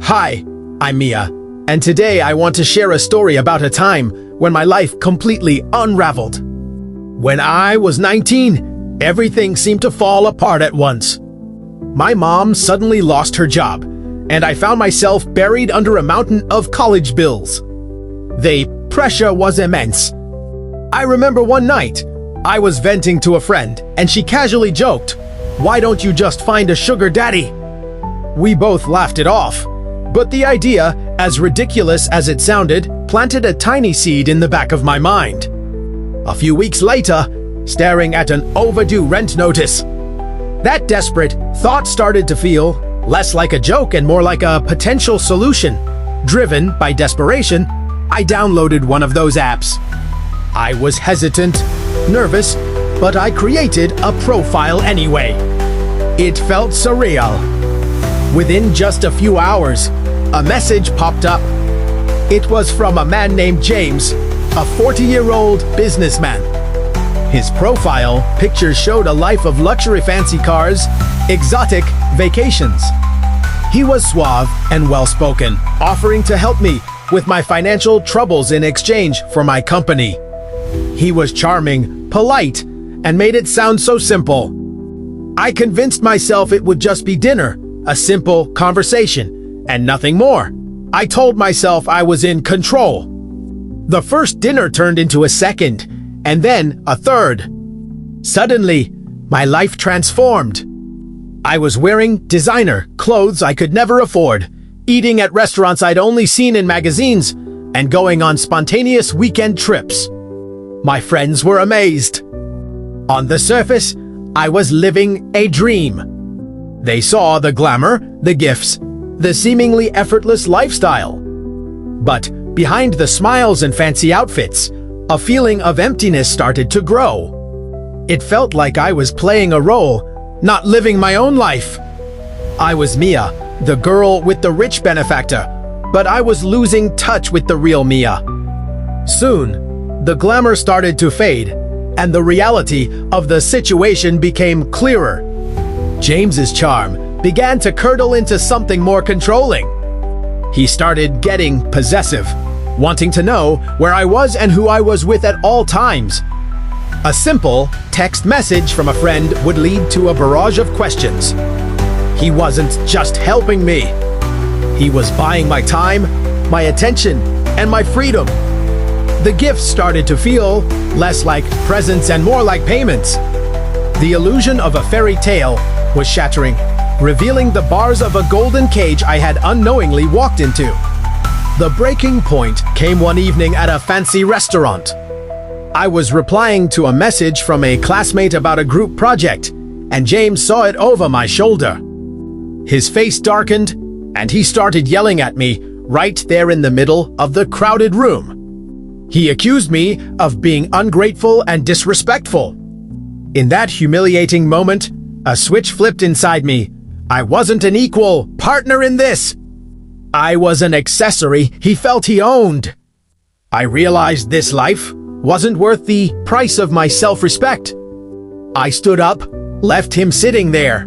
Hi, I'm Mia, and today I want to share a story about a time when my life completely unraveled. When I was 19, everything seemed to fall apart at once. My mom suddenly lost her job, and I found myself buried under a mountain of college bills. The pressure was immense. I remember one night, I was venting to a friend, and she casually joked, "Why don't you just find a sugar daddy?" We both laughed it off, but the idea, as ridiculous as it sounded, planted a tiny seed in the back of my mind. A few weeks later, staring at an overdue rent notice, that desperate thought started to feel less like a joke and more like a potential solution. Driven by desperation, I downloaded one of those apps. I was hesitant, nervous, but I created a profile anyway. It felt surreal. Within just a few hours, a message popped up. It was from a man named James, a 40-year-old businessman. His profile pictures showed a life of luxury fancy cars, exotic vacations. He was suave and well-spoken, offering to help me with my financial troubles in exchange for my company. He was charming, polite, and made it sound so simple. I convinced myself it would just be dinner, a simple conversation, and nothing more. I told myself I was in control. The first dinner turned into a second, and then a third. Suddenly, my life transformed. I was wearing designer clothes I could never afford, eating at restaurants I'd only seen in magazines, and going on spontaneous weekend trips. My friends were amazed. On the surface, I was living a dream. They saw the glamour, the gifts, the seemingly effortless lifestyle. But behind the smiles and fancy outfits, a feeling of emptiness started to grow. It felt like I was playing a role, not living my own life. I was Mia, the girl with the rich benefactor, but I was losing touch with the real Mia. Soon, the glamour started to fade, and the reality of the situation became clearer. James's charm began to curdle into something more controlling. He started getting possessive, wanting to know where I was and who I was with at all times. A simple text message from a friend would lead to a barrage of questions. He wasn't just helping me. He was buying my time, my attention, and my freedom. The gifts started to feel less like presents and more like payments. The illusion of a fairy tale was shattering, revealing the bars of a golden cage I had unknowingly walked into. The breaking point came one evening at a fancy restaurant. I was replying to a message from a classmate about a group project, and James saw it over my shoulder. His face darkened, and he started yelling at me right there in the middle of the crowded room. He accused me of being ungrateful and disrespectful. In that humiliating moment, a switch flipped inside me. I wasn't an equal partner in this. I was an accessory he felt he owned. I realized this life wasn't worth the price of my self-respect. I stood up, left him sitting there,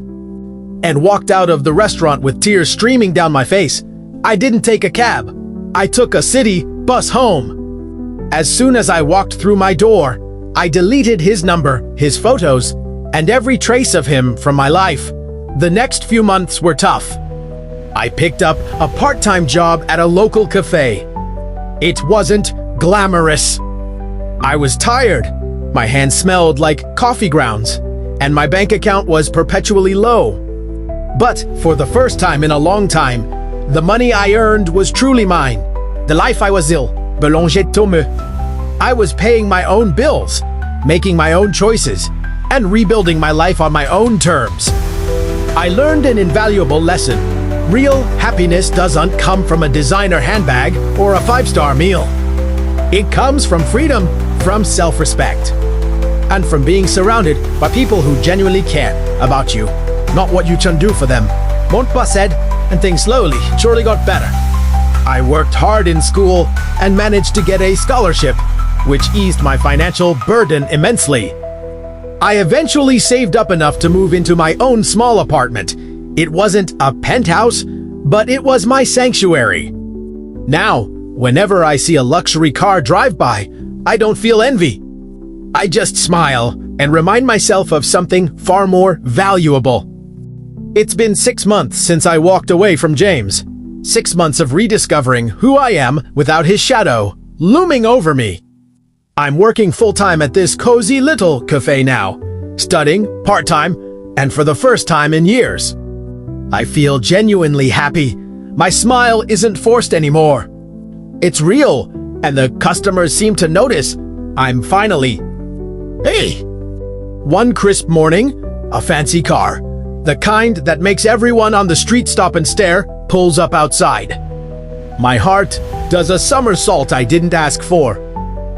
and walked out of the restaurant with tears streaming down my face. I didn't take a cab. I took a city bus home. As soon as I walked through my door, I deleted his number, his photos, and every trace of him from my life. The next few months were tough. I picked up a part-time job at a local cafe. It wasn't glamorous. I was tired. My hands smelled like coffee grounds, and my bank account was perpetually low. But for the first time in a long time, the money I earned was truly mine. The life I was ill belongeait à moi. I was paying my own bills, making my own choices, and rebuilding my life on my own terms. I learned an invaluable lesson. Real happiness doesn't come from a designer handbag or a five-star meal. It comes from freedom, from self-respect, and from being surrounded by people who genuinely care about you, not what you can do for them. Montpa said, and things slowly, surely got better. I worked hard in school and managed to get a scholarship, which eased my financial burden immensely. I eventually saved up enough to move into my own small apartment. It wasn't a penthouse, but it was my sanctuary. Now, whenever I see a luxury car drive by, I don't feel envy. I just smile and remind myself of something far more valuable. It's been 6 months since I walked away from James. 6 months of rediscovering who I am without his shadow looming over me. I'm working full-time at this cozy little cafe now, studying part-time, and for the first time in years. I feel genuinely happy. My smile isn't forced anymore. It's real, and the customers seem to notice. I'm finally... Hey! One crisp morning, a fancy car, the kind that makes everyone on the street stop and stare, pulls up outside. My heart does a somersault I didn't ask for.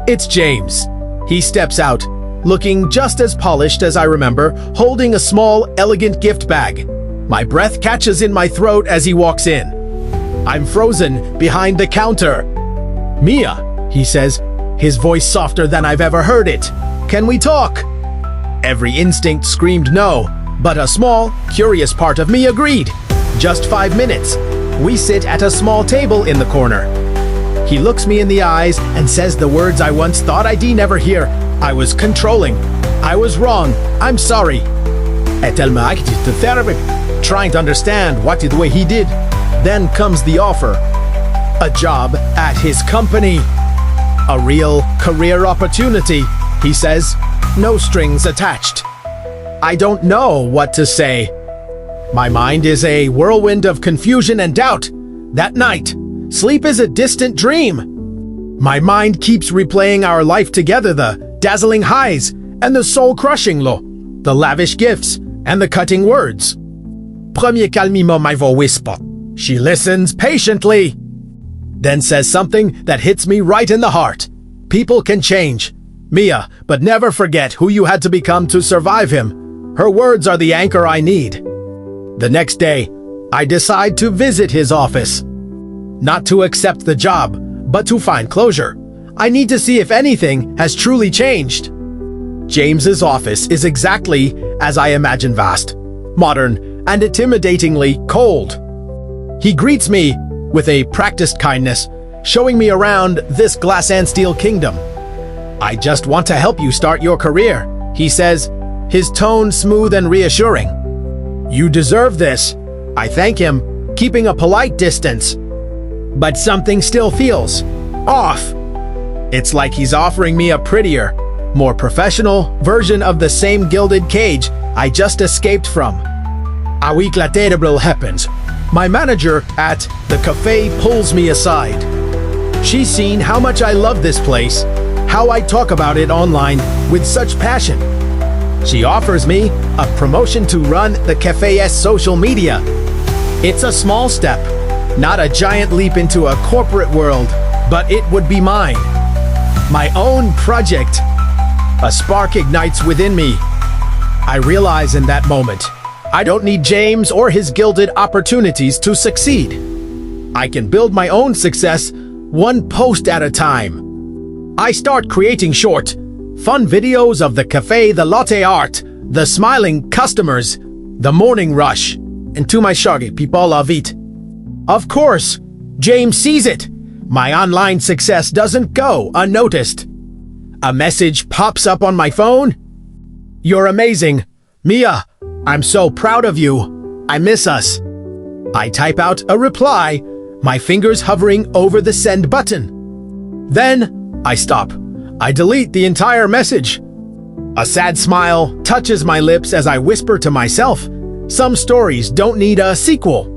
It's James. He steps out, looking just as polished as I remember, holding a small, elegant gift bag. My breath catches in my throat as he walks in. I'm frozen behind the counter. "Mia," he says, his voice softer than I've ever heard it. "Can we talk?" Every instinct screamed no, but a small, curious part of me agreed. Just 5 minutes. We sit at a small table in the corner. He looks me in the eyes and says the words I once thought I'd never hear. I was controlling. I was wrong. I'm sorry. Et elle m'a acted to therapy, trying to understand what the way he did. Then comes the offer. A job at his company. A real career opportunity, he says. No strings attached. I don't know what to say. My mind is a whirlwind of confusion and doubt. That night, sleep is a distant dream. My mind keeps replaying our life together, the dazzling highs and the soul-crushing low, the lavish gifts and the cutting words. Premier calmement my voix whisper. She listens patiently, then says something that hits me right in the heart. People can change, Mia, but never forget who you had to become to survive him. Her words are the anchor I need. The next day, I decide to visit his office. Not to accept the job, but to find closure. I need to see if anything has truly changed. James's office is exactly as I imagine, vast, modern, and intimidatingly cold. He greets me with a practiced kindness, showing me around this glass and steel kingdom. "I just want to help you start your career," he says, his tone smooth and reassuring. "You deserve this." I thank him, keeping a polite distance. But something still feels off. It's like he's offering me a prettier, more professional version of the same gilded cage I just escaped from. A week later happens. My manager at the cafe pulls me aside. She's seen how much I love this place, how I talk about it online with such passion. She offers me a promotion to run the cafe's social media. It's a small step, not a giant leap into a corporate world, but it would be mine. My own project. A spark ignites within me. I realize in that moment, I don't need James or his gilded opportunities to succeed. I can build my own success one post at a time. I start creating short, fun videos of the cafe, the latte art, the smiling customers, the morning rush, and to my shaggy people love it. Of course, James sees it. My online success doesn't go unnoticed. A message pops up on my phone. "You're amazing. Mia, I'm so proud of you. I miss us." I type out a reply, my fingers hovering over the send button. Then I stop. I delete the entire message. A sad smile touches my lips as I whisper to myself, some stories don't need a sequel.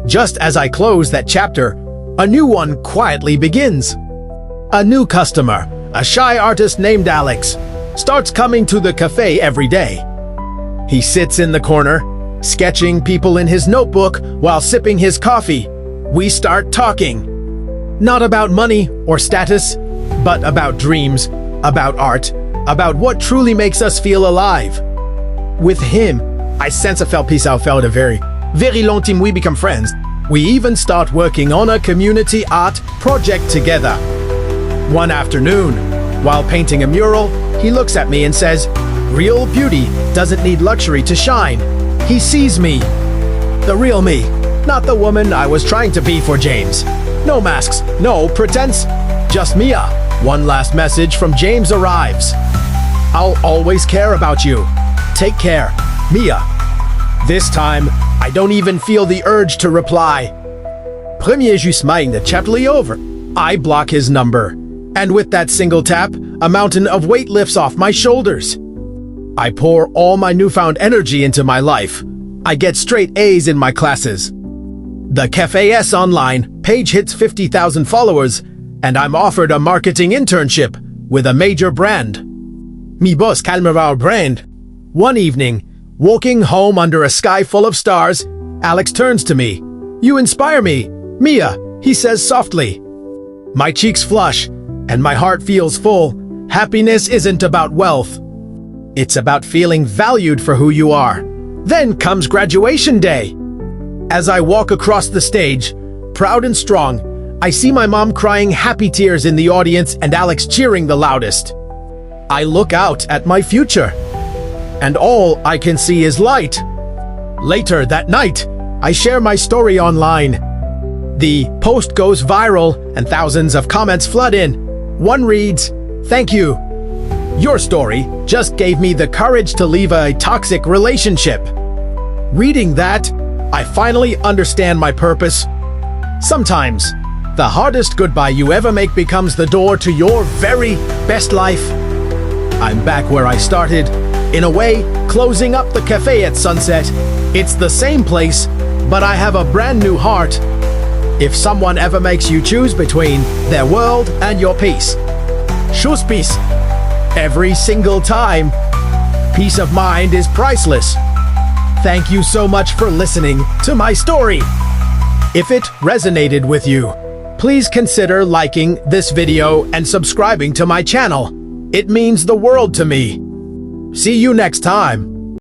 Just as I close that chapter, a new one quietly begins. A new customer, a shy artist named Alex, starts coming to the cafe every day. He sits in the corner, sketching people in his notebook while sipping his coffee. We start talking. Not about money or status, but about dreams, about art, about what truly makes us feel alive. With him, I sense a felt peace. I felt a very long time. We become friends. We even start working on a community art project together. One afternoon, while painting a mural, he looks at me and says, "Real beauty doesn't need luxury to shine." He sees me, the real me, Not the woman I was trying to be for James. No masks, no pretense, just Mia. One last message from James arrives. I'll always care about you. Take care, Mia. This time, I don't even feel the urge to reply. Premier Jusmain the chapterly over. I block his number. And with that single tap, a mountain of weight lifts off my shoulders. I pour all my newfound energy into my life. I get straight A's in my classes. The Café Online page hits 50,000 followers, and I'm offered a marketing internship with a major brand. Mi boss calmera brand. One evening, walking home under a sky full of stars, Alex turns to me. You inspire me, Mia, he says softly. My cheeks flush, and my heart feels full. Happiness isn't about wealth. It's about feeling valued for who you are. Then comes graduation day. As I walk across the stage, proud and strong, I see my mom crying happy tears in the audience and Alex cheering the loudest. I look out at my future, and all I can see is light. Later that night, I share my story online. The post goes viral and thousands of comments flood in. One reads, "Thank you. Your story just gave me the courage to leave a toxic relationship." Reading that, I finally understand my purpose. Sometimes, the hardest goodbye you ever make becomes the door to your very best life. I'm back where I started. In a way, closing up the cafe at sunset. It's the same place, but I have a brand new heart. If someone ever makes you choose between their world and your peace, choose peace. Every single time. Peace of mind is priceless. Thank you so much for listening to my story. If it resonated with you, please consider liking this video and subscribing to my channel. It means the world to me. See you next time.